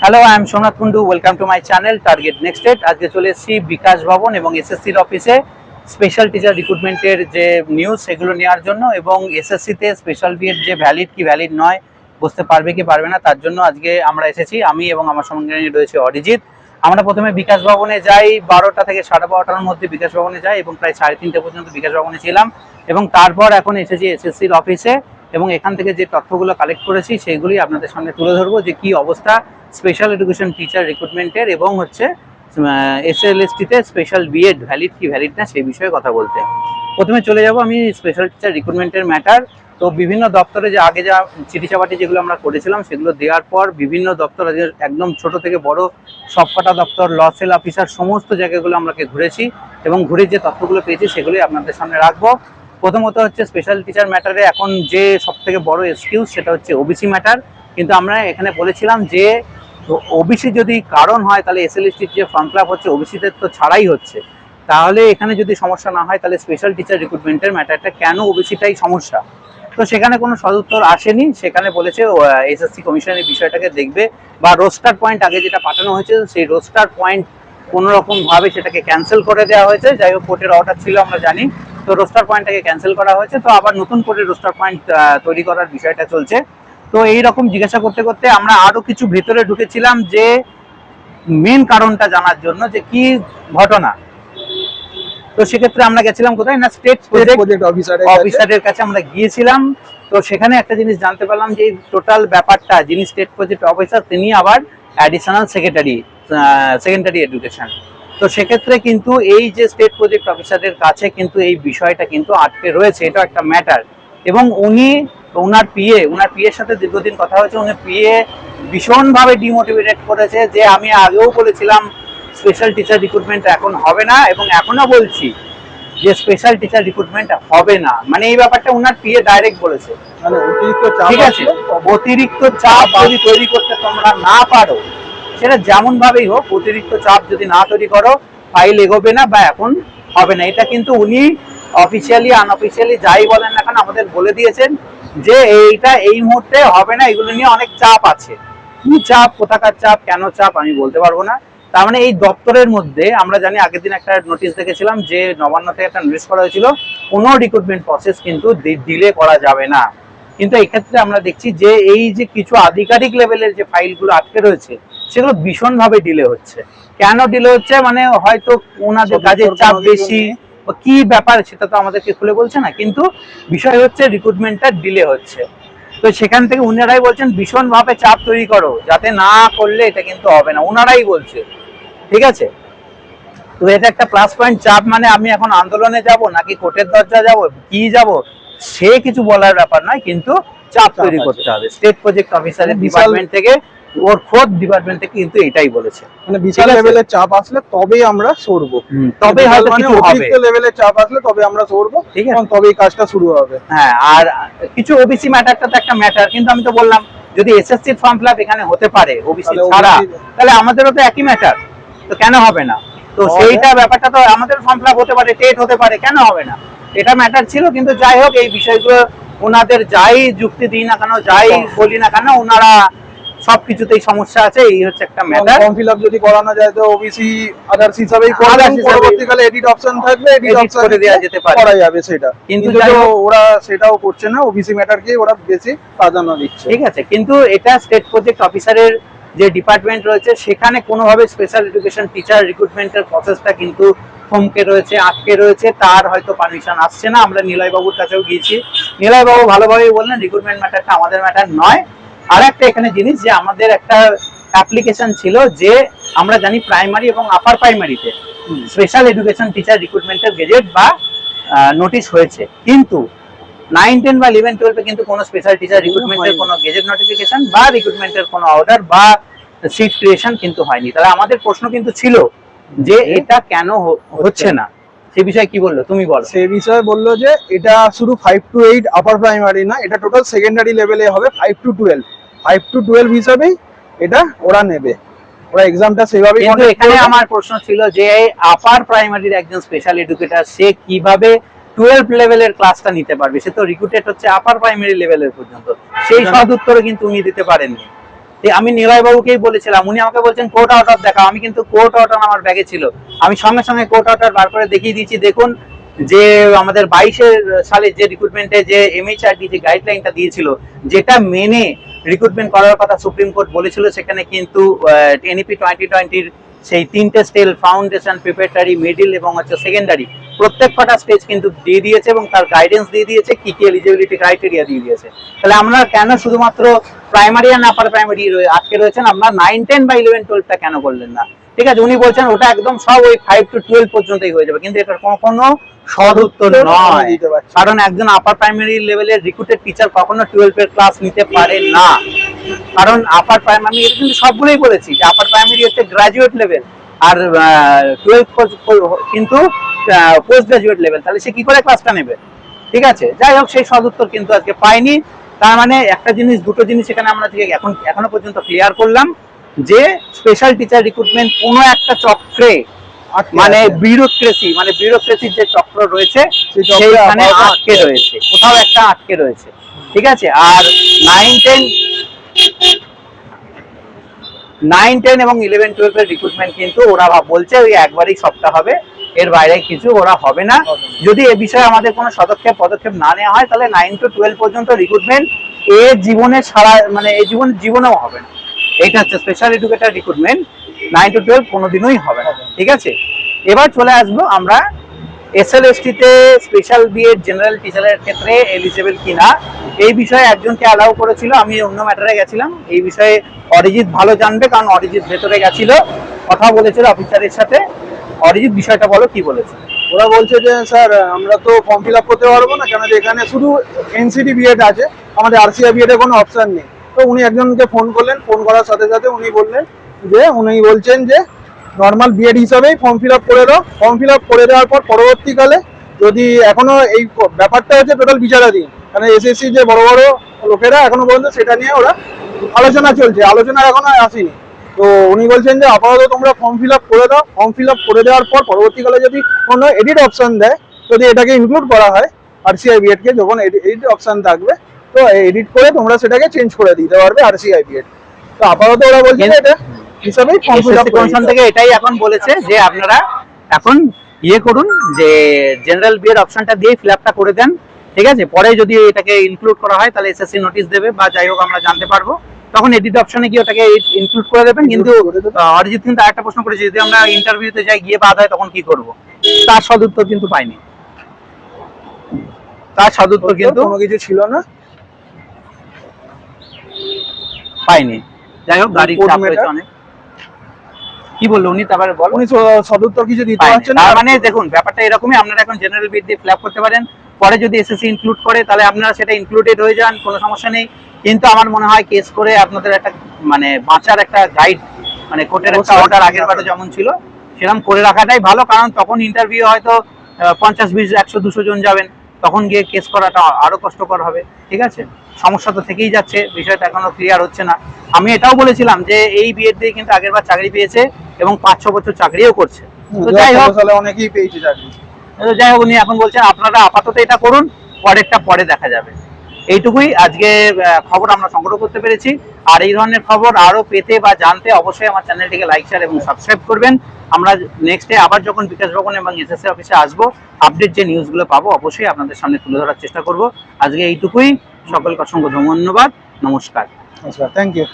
Hello, I am Somnath Kundu. Welcome to my channel target next date. আজকে চলে এসেছি বিকাশ ভবন এবং এসএসসির অফিসে স্পেশাল টিচার রিক্রুটমেন্টের যে নিউজ সেগুলো নেওয়ার জন্য, এবং এসএসসিতে স্পেশাল বিএড যে ভ্যালিড কি ভ্যালিড নয়, বুঝতে পারবে কি পারবে না, তার জন্য আজকে আমরা এসেছি। আমি এবং আমার সঙ্গে রয়েছে অরিজিৎ। আমরা প্রথমে বিকাশ ভবনে যাই, 12টা থেকে 12:30টার মধ্যে বিকাশ ভবনে যাই এবং প্রায় 3:30 পর্যন্ত বিকাশ ভবনে ছিলাম, এবং তারপর এখন এসেছি এসএসসির অফিসে এবং এখান থেকে যে তথ্যগুলো কালেক্ট করেছি সেগুলি আপনাদের সামনে তুলে ধরবো, যে কি অবস্থা স্পেশাল এডুকেশন টিচার রিক্রুটমেন্টের এবং হচ্ছে এসএলএসটিতে স্পেশাল বিএড ভ্যালিড কি ভ্যালিড না সেই বিষয়ে কথা বলতে। প্রথমে চলে যাব আমি স্পেশাল টিচার রিক্রুটমেন্টের ম্যাটার। তো বিভিন্ন দপ্তরে যে আগে যা চিঠি চাপাটি যেগুলো আমরা করেছিলাম সেগুলো দেওয়ার পর বিভিন্ন দপ্তর, একদম ছোট থেকে বড় সবকটা দপ্তর, ল সেল অফিসার, সমস্ত জায়গাগুলো আমরাকে ঘুরেছি এবং ঘুরে যে তথ্যগুলো পেয়েছি সেগুলোই আপনাদের সামনে রাখবো। প্রথমত হচ্ছে স্পেশাল টিচার ম্যাটারে এখন যে সব থেকে বড় এক্সকিউজ সেটা হচ্ছে ওবিসি ম্যাটার। কিন্তু আমরা এখানে বলেছিলাম যে ওবিসি যদি কারণ হয় তাহলে এসএলএসটির যে ফর্ম ফিল আপ হচ্ছে ওবিসিদের তো ছাড়াই হচ্ছে, তাহলে এখানে যদি সমস্যা না হয় তাহলে স্পেশাল টিচার রিক্রুটমেন্টের ম্যাটারটা কেন ওবিসিটাই সমস্যা। তো সেখানে কোনো সদুত্তর আসেনি। সেখানে বলেছে এসএসসি কমিশনের বিষয়টাকে দেখবে, বা রোস্টার পয়েন্ট আগে যেটা পাঠানো হয়েছে সেই রোস্টার পয়েন্ট কোনো রকম ভাবে সেটাকে ক্যান্সেল করে দেওয়া হয়েছে। যাই হোক, কোর্টের অর্ডার ছিল আমরা জানি, তো রোস্টার পয়েন্টটাকে ক্যান্সেল করা হয়েছে, তো আবার নতুন করে রোস্টার পয়েন্ট তৈরি করার বিষয়টা চলছে। তো এইরকম জিজ্ঞাসা করতে করতে আমরা আরো কিছু ভেতরে ঢুকেছিলাম যে মেন কারণটা জানার জন্য যে কি ঘটনা। তো সেক্ষেত্রে আমরা গেছিলাম কোথায় না, স্টেট প্রজেক্ট অফিসারের কাছে আমরা গিয়েছিলাম। তো সেখানে একটা জিনিস জানতে পারলাম যে টোটাল ব্যাপারটা, যিনি স্টেট প্রজেক্ট অফিসার তিনি আবার অ্যাডিশনাল সেকেন্ডারি এডুকেশন। তো সেক্ষেত্রে কিন্তু এই যে স্টেট প্রজেক্ট অফিসারের কাছে কিন্তু এই বিষয়টা কিন্তু আটকে রয়েছে, এটা একটা ম্যাটার। এবং ওনার পিএর সাথে দীর্ঘদিন কথা হয়েছে। উনি পিএ ভীষণভাবে ডিমোটিভেটেড করেছে যে আমি আগেও বলেছিলাম স্পেশাল টিচার রিক্রুটমেন্ট এখন হবে না, এবং এখনো বলছি যে স্পেশাল টিচার রিক্রুটমেন্ট হবে না। মানে এই ব্যাপারটা ওনার পিএ ডাইরেক্ট বলেছে। মানে অতিরিক্ত চাপ, ঠিক আছে, অতিরিক্ত চাপ যদি তৈরি করতে তোমরা না পারো, সেটা যেমন ভাবেই হোক, অতিরিক্ত চাপ যদি না তৈরি করো ফাইল এগোবে না বা এখন হবে না। এটা কিন্তু উনি অফিসিয়ালি আনঅফিসিয়ালি যাই বলেন না কেন আমাদের বলে দিয়েছেন যে এইটা এই মুহূর্তে হবে না, এগুলো নিয়ে অনেক চাপ আছে। কি চাপ, কোথাকার চাপ, কেন চাপ আমি বলতে পারবো না। তার মানে এই দপ্তরের মধ্যে আমরা জানি, আগের দিন একটা নোটিশ দেখেছিলাম যে নবান্ন থেকে একটা নোটিশ করা হয়েছিল কোনো রিক্রুটমেন্ট প্রসেস কিন্তু ডিলে করা যাবে না। কিন্তু এই ক্ষেত্রে আমরা দেখছি যে এই যে কিছু আধিকারিক লেভেলের যে ফাইলগুলো আটকে রয়েছে সেগুলো ভীষণভাবে ডিলে হচ্ছে। কেন ডিলে হচ্ছে, মানে হয়তো ওনাদের কাজের চাপ বেশি, কি ব্যাপার সেটা তো আমাদেরকে খুলে বলছে না, কিন্তু বিষয় হচ্ছে রিক্রুটমেন্টটা ডিলে হচ্ছে। তো সেখান থেকে উনারাই বলছেন ভীষণভাবে চাপ তৈরি করো, যাতে না করলে এটা কিন্তু হবে না, ওনারাই বলছে। ঠিক আছে, তো এটা একটা প্লাস পয়েন্ট। চাপ মানে আমি এখন আন্দোলনে যাব নাকি কোর্টের দরজা যাব, কি যাব, সে কিছু বলার ব্যাপার নয়, কিন্তু চাপ তৈরি করতে হবে। স্টেট প্রজেক্ট অফিসারের ডিপার্টমেন্ট থেকে, ওর খোদ ডিপার্টমেন্ট থেকে কিন্তু এটাই বলেছে। মানে বিশাল লেভেলের চাপ আসলে তবেই আমরা সরবো, তবে হয়তো কিছু হবে। অতিরিক্ত লেভেলের চাপ আসলে তবে আমরা সরবো, ঠিক আছে, তবেই কাজটা শুরু হবে। হ্যাঁ, আর কিছু ওবিসি ম্যাটারটা তো একটা ম্যাটার, কিন্তু আমি তো বললাম যদি এসএসসি ফর্ম ফিল আপ এখানে হতে পারে ওবিসি ছাড়া, তাহলে আমাদেরও তো একই ম্যাটার, তো কেন হবে না? তো সেইটা ব্যাপারটা তো আমাদের ফর্ম ফিল আপ হতে পারে, টেট হতে পারে, কেন হবে না? এটা ম্যাটার ছিল। কিন্তু যাই হোক, এই বিষয়গুলো ওনাদের যাই যুক্তি দিই না কেন, যাই বলি না কেন, ওনারা সবকিছুতেই সমস্যা আছে, এই হচ্ছে একটা ম্যাটার। ফর্ম ফিল আপ যদি করানো যায় তো ওবিসি আদার্স হিসাবেই করবেন, পরবর্তীকালে এডিট অপশন থাকবে, এডিট অপশন করে দেওয়া যেতে পারে, করা যাবে সেটা। কিন্তু ওরা সেটাও করছে না, ওবিসি ম্যাটারকে ওরা বেশি প্রাধান্য দিচ্ছে। ঠিক আছে, কিন্তু এটা স্টেট প্রজেক্ট অফিসারের যে ডিপার্টমেন্ট রয়েছে সেখানে কোনোভাবে স্পেশাল এডুকেশন টিচার রিক্রুটমেন্টের প্রসেসটা কিন্তু থমকে রয়েছে, আটকে রয়েছে, তার হয়তো পারমিশন আসছে না। আমরা নিলয় বাবুর কাছেও গিয়েছি, নিলয় বাবু ভালোভাবেই বললেন রিক্রুটমেন্ট ম্যাটারটা আমাদের ম্যাটার নয়। আর একটা এখানে জিনিস, যে আমাদের একটা অ্যাপ্লিকেশন ছিল যে আমরা জানি প্রাইমারি এবং আপার প্রাইমারিতে স্পেশাল এডুকেশন টিচার রিক্রুটমেন্টের গেজেট বা নোটিশ হয়েছে, কিন্তু 9, 10 বা 11, 12 কিন্তু কোনো স্পেশাল টিচার রিক্রুটমেন্টের কোনো গেজেট নোটিফিকেশন বা রিক্রুটমেন্টের কোনো অর্ডার বা সিট ক্রিয়েশন কিন্তু হয়নি। তাহলে আমাদের প্রশ্ন কিন্তু ছিল যে এটা কেন হচ্ছে না, সে বিষয়ে কি বললো তুমি বলো। সে বিষয়ে বললো যে এটা শুধু 5 to 8 আপার প্রাইমারি না, এটা টোটাল সেকেন্ডারি লেভেলে হবে, 5 to 12 হিসাবেই এটা ওরা নেবে, ওরা এক্সামটা সেভাবেই। কিন্তু এখানে আমার প্রশ্ন ছিল যে আপার প্রাইমারির একজন স্পেশাল এডুকেটর সে কিভাবে 12 লেভেলের ক্লাসটা নিতে পারবে? সে তো রিক্রুটেড হচ্ছে আপার প্রাইমারি লেভেলের পর্যন্ত, সেই সদ উত্তর কিন্তু উনি দিতে পারেননি। আমি নিলয় বাবুকেই বলেছিলাম, উনি আমাকে বলছেন কোর্ট অর্ডার দেখা, আমি কিন্তু কোর্ট অর্ডার আমার ব্যাগে ছিল, আমি সঙ্গে সঙ্গে কোর্ট অর্ডার বার করে দেখিয়ে দিয়েছি। দেখুন যে আমাদের 22 সালে যে রিক্রুটমেন্টে যে এমএইচআরডি যে গাইডলাইনটা দিয়েছিল, যেটা মেনে রিক্রুটমেন্ট করার কথা সুপ্রিম কোর্ট বলেছিল, সেখানে কিন্তু এনইপি 2020-র সেই 3টে স্টেজ, ফাউন্ডেশন, প্রিপারেটরি, মিডিল এবং সেকেন্ডারি, প্রত্যেকটা স্টেজ কিন্তু দিয়ে দিয়েছে এবং তার গাইডেন্স দিয়ে দিয়েছে, কি কি এলিজিবিলিটি ক্রাইটেরিয়া দিয়ে দিয়েছে। তাহলে আমরা কেন শুধুমাত্র প্রাইমারি আর আপার প্রাইমারি আটকে রয়েছেন, আপনার 9, 10 বা 11, 12টা কেন করলেন না? ঠিক আছে, উনি বলছেন ওটা একদম সব ওই 5 to 12 পর্যন্তই হয়ে যাবে, কিন্তু এটার কোনো সদ উত্তর নয়। কারণ একজন আপার প্রাইমারি লেভেলের রিক্রুটেড টিচার কখনো 12 এর ক্লাস নিতে পারে না। কারণ আপার প্রাইমারি, এটা কিন্তু সবগুলোই বলেছি যে আপার প্রাইমারি হচ্ছে গ্রাজুয়েট লেভেল, আর 12 কিন্তু পোস্ট গ্রাজুয়েট লেভেল। তাহলে সে কি করে ক্লাসটা নেবে? ঠিক আছে, যাই হোক, সেই সদ উত্তর কিন্তু আজকে পাইনি। তার মানে একটা জিনিস, দুটো জিনিস এখানে আমরা থেকে এখনো পর্যন্ত ক্লিয়ার করলাম যে স্পেশাল টিচার রিক্রুটমেন্ট কোনো একটা চক্রে, মানে বিউরোক্রেসির যে চক্র রয়েছে সেইখানে আটকে রয়েছে, কোথাও একটা আটকে রয়েছে। ঠিক আছে, আর 9, 10 এবং 11, 12 এর রিক্রুটমেন্ট কিন্তু ওরা বলছে ওই একবারই সপ্তাহ হবে, এর বাইরে কিছু ওরা হবে না। যদি এ বিষয়ে আমাদের কোনো পদক্ষেপ না নেওয়া হয়, তাহলে 9 to 12 পর্যন্ত রিক্রুটমেন্ট এ জীবনে সারা, মানে এই জীবনেও হবে না। এইটা হচ্ছে স্পেশাল এডুকেটর রিক্রুটমেন্ট 9 to 12 কোনোদিনই হবে না। ঠিক আছে, এবার চলে আসবো আমরা এসএলএসটি তে স্পেশাল বিএড জেনারেল টিচারের ক্ষেত্রে এলিজিবল কিনা। এই বিষয়ে একজনকে অ্যালাউ করেছিল, আমি অন্য ম্যাটারে গেছিলাম। এই বিষয়ে অরিজিৎ ভালো জানবে, কারণ অরিজিৎ ভেতরে গেছিল, কথা বলেছিল অফিসারের সাথে। অরিজিৎ, বিষয়টা বলো, কি বলেছে? ওরা বলছে যে স্যার আমরা তো ফর্ম ফিল আপ করতে পারবো না, কেন যে এখানে শুধু এনসিটি বিএড আছে, আমাদের আরসিআই বিএড এর কোনো অপশন নেই। তো উনি একজনকে ফোন করলেন, ফোন করার সাথে সাথে উনি বলছেন যে নর্মাল বিএড হিসাবেই ফর্ম ফিল আপ করে দাও। ফর্ম ফিল আপ করে দেওয়ার পর পরবর্তীকালে যদি এখনো এই ব্যাপারটা হচ্ছে টোটাল বিচারাধীন, কারণ এসএসসি যে বড় বড় লোকেরা এখনো পর্যন্ত সেটা নিয়ে ওরা আলোচনা চলছে, আলোচনা এখনো আসেনি। তো উনি বলছেন যে আপাতত তোমরা ফর্ম ফিল আপ করে দাও। ফর্ম ফিল আপ করে দেওয়ার পর পরবর্তীকালে যদি কোনো এডিট অপশন দেয়, যদি এটাকে ইনক্লুড করা হয় আরসিআই বিএড কে, যখন এডিট অপশন থাকবে তো এডিট করে তোমরা সেটাকে চেঞ্জ করে দিতে পারবে আরসিআই বিএড। তো আপাতত ওরা বলছে এটা হিসাবেই ফর্ম ফিল আপ কমিশন থেকে এটাই এখন বলেছে যে আপনারা এখন করুন, যে জেনারেল বিএড অপশনটা দিয়ে ফিল আপটা করে দেন। ঠিক আছে, পরে যদি এটাকে ইনক্লুড করা হয় তাহলে এসএসসি নোটিশ দেবে, বা যাই হোক আমরা জানতে পারবো, তখন এডিট অপশনে গিয়ে ওটাকে ইনক্লুড করে দেবেন। কিন্তু অরিজিৎ কিন্তু আরেকটা প্রশ্ন করেছে, যদি আমরা ইন্টারভিউতে যাই, গিয়ে বাদ হয়, তখন কি করব? তার সদুত্তর কিন্তু পাইনি, তার সদুত্তর কিন্তু কোনো কিছু ছিল না, পাইনি। যাই হোক, গাড়ি চাপ হয়েছে অনেক। কি বললো উনি? তারপরে বল। উনি সদুত্তর কিছু দিতে পারছেন না। তার মানে দেখুন, ব্যাপারটা এরকমই, আপনারা এখন জেনারেল বিট দিয়ে ফিল আপ করতে পারেন, পরে যদি এসএসসি ইনক্লুড করে তাহলে আপনারা সেটা ইনক্লুডেড হয়ে যান, কোনো সমস্যা নেই। কিন্তু আমার মনে হয় কেস করে আপনাদের একটা মানে বাঁচার একটা গাইড, মানে কোর্টের একটা অর্ডার আগের বারে যেমন ছিল সেরকম করে রাখাটাই ভালো, কারণ তখন ইন্টারভিউ হয়তো 50, 20, 100, 200 জন যাবেন, তখন গিয়ে কেস করাটা আরো কষ্টকর হবে। ঠিক আছে, সমস্যা তো থেকেই যাচ্ছে, বিষয়টা এখনো ক্লিয়ার হচ্ছে না। আমি এটাও বলেছিলাম যে এই বিএড দিয়ে কিন্তু আগের বার চাকরি পেয়েছে এবং 5-6 বছর চাকরিও করছে। তো যাই হোক, অনেকেই পেয়েছে চাকরি। যাই হোক, উনি এখন বলছেন আপনারা আপাতত এটা করুন, পরেরটা পরে দেখা যাবে। এইটুকুই আজকে খবর আমরা সংগ্রহ করতে পেরেছি। আর এই ধরনের খবর আরো পেতে বা জানতে অবশ্যই আমার চ্যানেলটিকে লাইক, শেয়ার এবং সাবস্ক্রাইব করবেন। আমরা নেক্সট ডে আবার যখন বিকাশ ভবন এবং এসএসসি অফিসে আসবো, আপডেট যে নিউজগুলো পাবো অবশ্যই আপনাদের সামনে তুলে ধরার চেষ্টা করব। আজকে এইটুকুই, সকলকে অসংখ্য ধন্যবাদ, নমস্কার। আচ্ছা, থ্যাংক ইউ।